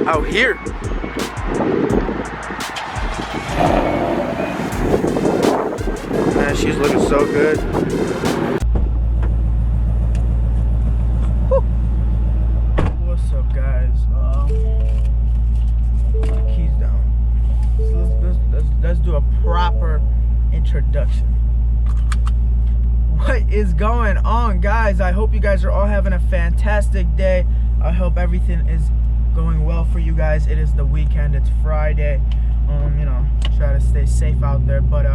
out here. Man, she's looking so good. Whew. What's up, guys? Keys down. So let's do a proper introduction. What is going on, guys? I hope you guys are all having a fantastic day. I hope everything is going well for you guys. It is the weekend. It's Friday. You know, try to stay safe out there. But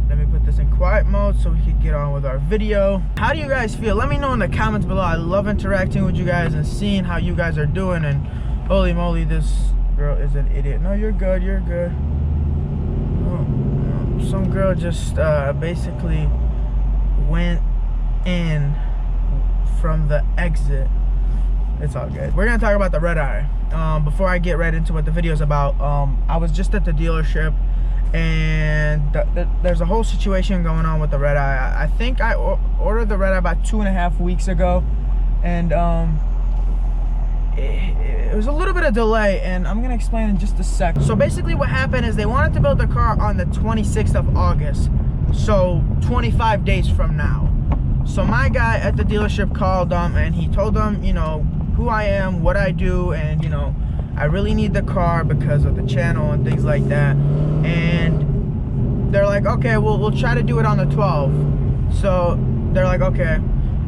let me put this in quiet mode so we can get on with our video. How do you guys feel? Let me know in the comments below. I love interacting with you guys and seeing how you guys are doing. And holy moly, this girl is an idiot. No, you're good. You're good. Oh, some girl just basically went in from the exit. It's all good. We're gonna talk about the red eye. Before I get right into what the video is about, I was just at the dealership, and there's a whole situation going on with the red eye. I think I ordered the red eye about 2.5 weeks ago, and it was a little bit of delay, and I'm gonna explain in just a sec. So basically what happened is they wanted to build the car on the 26th of August, so 25 days from now. So my guy at the dealership called them, and he told them, you know, who I am, what I do, and you know, I really need the car because of the channel and things like that. And they're like, okay, well, we'll try to do it on the 12th. So they're like, okay.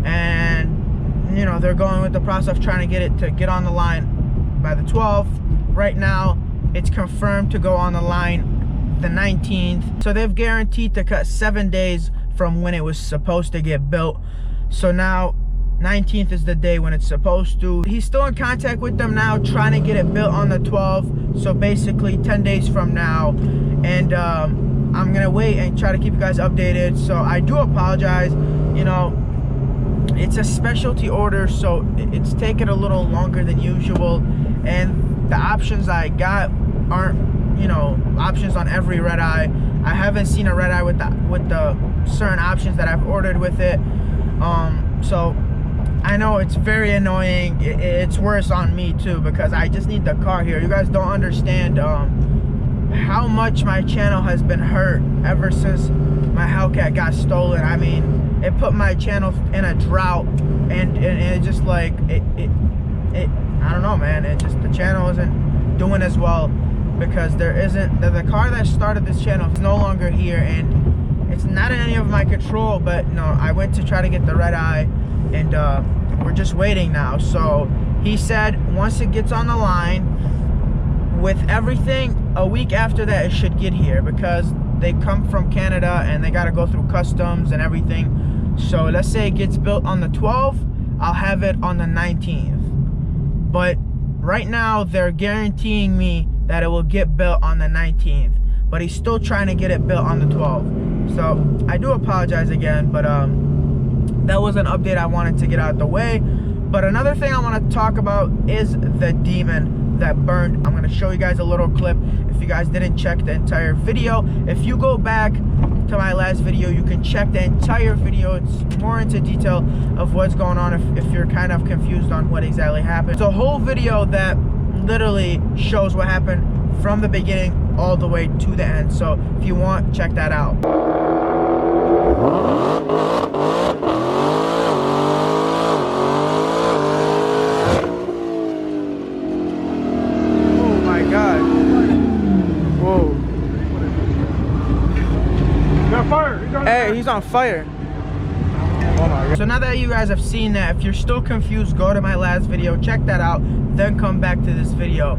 And you know, they're going with the process of trying to get it to get on the line by the 12th. Right now, it's confirmed to go on the line the 19th. So they've guaranteed to cut 7 days from when it was supposed to get built. So now 19th is the day when it's supposed to. He's still in contact with them now, trying to get it built on the 12th. So basically 10 days from now. And I'm gonna wait and try to keep you guys updated. So I do apologize. You know, it's a specialty order, so it's taken a little longer than usual. And the options I got aren't, you know, options on every red eye. I haven't seen a red eye with the certain options that I've ordered with it. So I know it's very annoying. It's worse on me too, because I just need the car here. You guys don't understand how much my channel has been hurt ever since my Hellcat got stolen. I mean, it put my channel in a drought, and it just like it I don't know, man. It just, the channel isn't doing as well because there isn't the car that started this channel is no longer here, and it's not in any of my control. But no, I went to try to get the red eye, and we're just waiting now. So he said once it gets on the line with everything, a week after that it should get here, because they come from Canada and they got to go through customs and everything. So let's say it gets built on the 12th, I'll have it on the 19th. But right now they're guaranteeing me that it will get built on the 19th, but he's still trying to get it built on the 12th. So I do apologize again, but that was an update I wanted to get out of the way. But another thing I want to talk about is the demon that burned. I'm going to show you guys a little clip if you guys didn't check the entire video. If you go back to my last video, you can check the entire video. It's more into detail of what's going on if you're kind of confused on what exactly happened. It's a whole video that literally shows what happened from the beginning all the way to the end. So if you want, check that out. Hey, he's on fire. Oh my God. So now that you guys have seen that, if you're still confused, go to my last video, check that out, then come back to this video.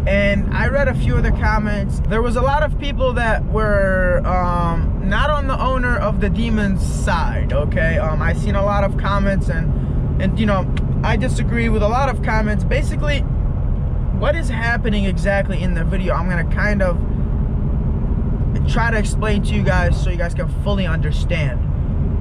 And I read a few of the comments. There was a lot of people that were not on the owner of the demon's side, okay? I seen a lot of comments, and you know, I disagree with a lot of comments. Basically, what is happening exactly in the video, I'm gonna kind of try to explain to you guys so you guys can fully understand.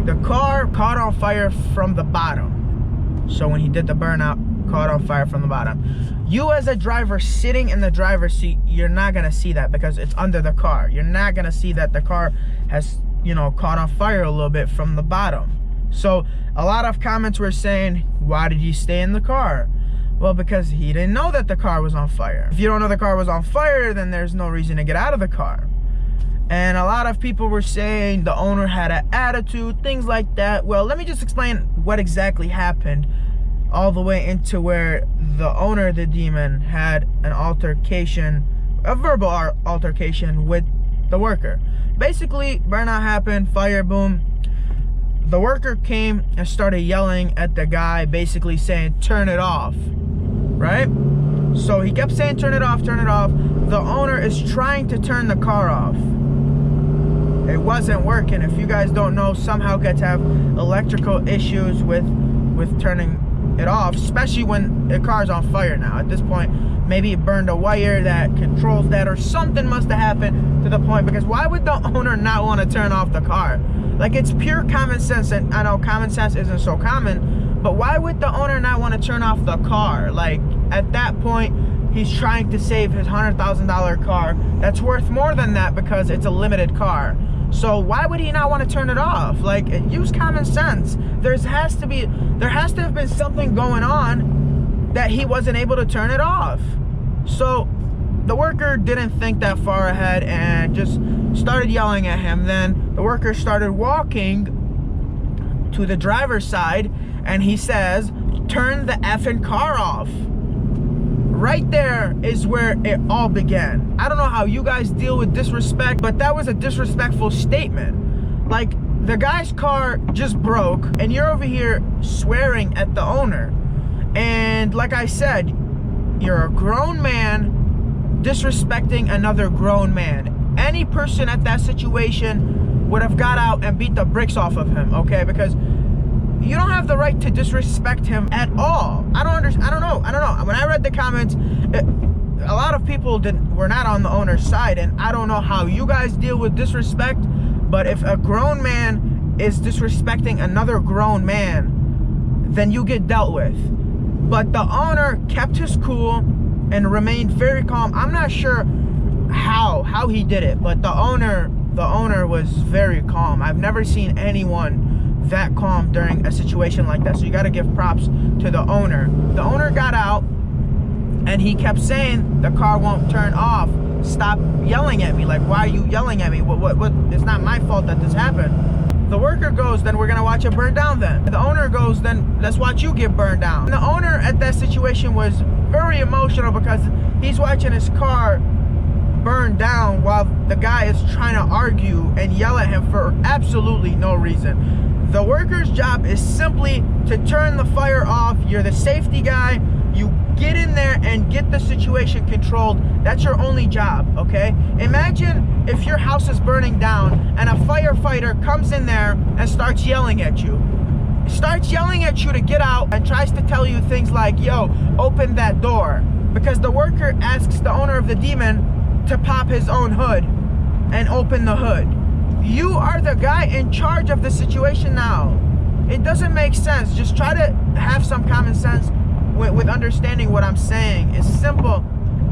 The car caught on fire from the bottom. So when he did the burnout, caught on fire from the bottom. You as a driver sitting in the driver's seat, you're not gonna see that because it's under the car. You're not gonna see that the car has, you know, caught on fire a little bit from the bottom. So a lot of comments were saying, why did you stay in the car? Well, because he didn't know that the car was on fire. If you don't know the car was on fire, then there's no reason to get out of the car. And a lot of people were saying the owner had an attitude, things like that. Well, let me just explain what exactly happened all the way into where the owner of the Demon had an altercation, a verbal altercation with the worker. Basically, burnout happened, fire, boom. The worker came and started yelling at the guy, basically saying, turn it off, right? So he kept saying, turn it off, turn it off. The owner is trying to turn the car off. It wasn't working. If you guys don't know, somehow gets have electrical issues with turning it off, especially when the car's on fire now. At this point, maybe it burned a wire that controls that, or something must have happened to the point, because why would the owner not want to turn off the car? Like, it's pure common sense, and I know common sense isn't so common, but why would the owner not want to turn off the car? Like, at that point, he's trying to save his $100,000 car that's worth more than that because it's a limited car. So why would he not want to turn it off? Like, use common sense. There has to have been something going on that he wasn't able to turn it off. So the worker didn't think that far ahead and just started yelling at him. Then the worker started walking to the driver's side and he says, turn the effing car off. Right there is where it all began. I don't know how you guys deal with disrespect, but that was a disrespectful statement. Like, the guy's car just broke and you're over here swearing at the owner. And like I said, you're a grown man disrespecting another grown man. Any person at that situation would have got out and beat the bricks off of him, okay? Because you don't have the right to disrespect him at all. I don't know. When I read the comments, a lot of people were not on the owner's side, and I don't know how you guys deal with disrespect, but if a grown man is disrespecting another grown man, then you get dealt with. But the owner kept his cool and remained very calm. I'm not sure how he did it, but the owner was very calm. I've never seen anyone that calm during a situation like that. So you got to give props to the owner. The owner got out and he kept saying the car won't turn off. Stop yelling at me. Like, why are you yelling at me? What it's not my fault that this happened. The worker goes, then we're gonna watch it burn down then. The owner goes, then let's watch you get burned down. And the owner at that situation was very emotional because he's watching his car burn down while the guy is trying to argue and yell at him for absolutely no reason. The worker's job is simply to turn the fire off. You're the safety guy. You get in there and get the situation controlled. That's your only job, okay? Imagine if your house is burning down and a firefighter comes in there and starts yelling at you. Starts yelling at you to get out and tries to tell you things like, yo, open that door. Because the worker asks the owner of the Demon to pop his own hood and open the hood. You are the guy in charge of the situation now. It doesn't make sense. Just try to have some common sense with understanding what I'm saying. It's simple.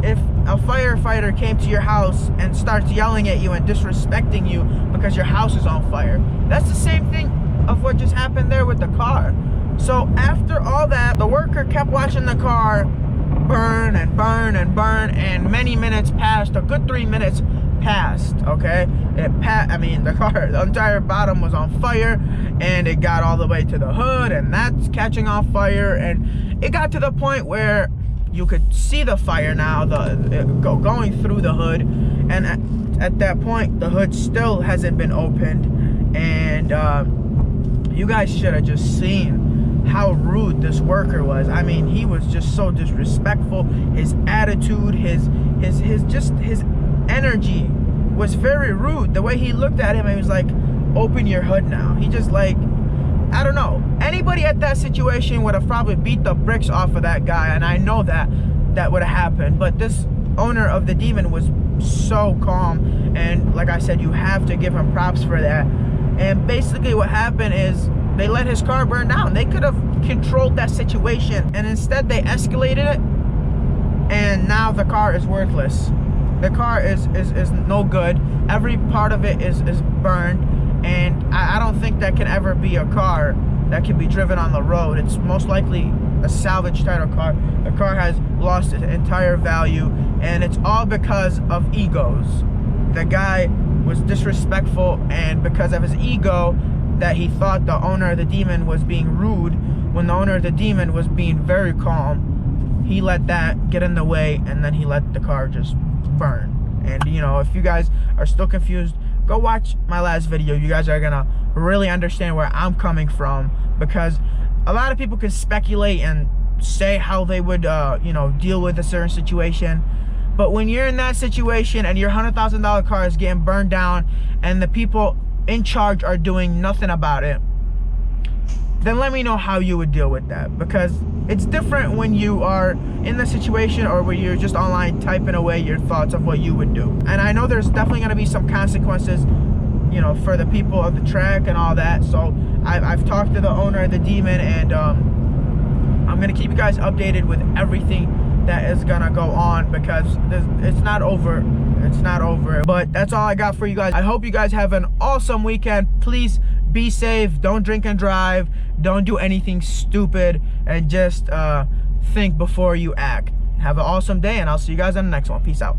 If a firefighter came to your house and starts yelling at you and disrespecting you because your house is on fire, that's the same thing of what just happened there with the car. So after all that, the worker kept watching the car burn and burn and burn, and many minutes passed. A good 3 minutes passed, okay? The entire bottom was on fire, and it got all the way to the hood, and that's catching off fire, and it got to the point where you could see the fire now, going through the hood, and at that point, the hood still hasn't been opened, and you guys should have just seen how rude this worker was. I mean, he was just so disrespectful. His attitude, his energy was very rude. The way he looked at him, he was like, open your hood now. He just, like, I don't know. Anybody at that situation would have probably beat the bricks off of that guy, and I know that would have happened. But this owner of the Demon was so calm, and like I said, you have to give him props for that. And basically what happened is they let his car burn down. They could have controlled that situation, and instead they escalated it, and now the car is worthless. The car is no good. Every part of it is burned, and I don't think that can ever be a car that can be driven on the road. It's most likely a salvage title car. The car has lost its entire value, and it's all because of egos. The guy was disrespectful, and because of his ego, that he thought the owner of the Demon was being rude when the owner of the Demon was being very calm. He let that get in the way, and then he let the car just burn. And you know, if you guys are still confused, go watch my last video. You guys are gonna really understand where I'm coming from, because a lot of people can speculate and say how they would you know, deal with a certain situation. But when you're in that situation and your $100,000 car is getting burned down and the people in charge are doing nothing about it, then let me know how you would deal with that. Because it's different when you are in the situation or when you're just online typing away your thoughts of what you would do. And I know there's definitely going to be some consequences, you know, for the people of the track and all that. So I've talked to the owner of the Demon, and I'm going to keep you guys updated with everything that is gonna go on, because it's not over. It's not over. But that's all I got for you guys. I hope you guys have an awesome weekend. Please be safe. Don't drink and drive. Don't do anything stupid, and just think before you act. Have an awesome day, and I'll see you guys on the next one. Peace out.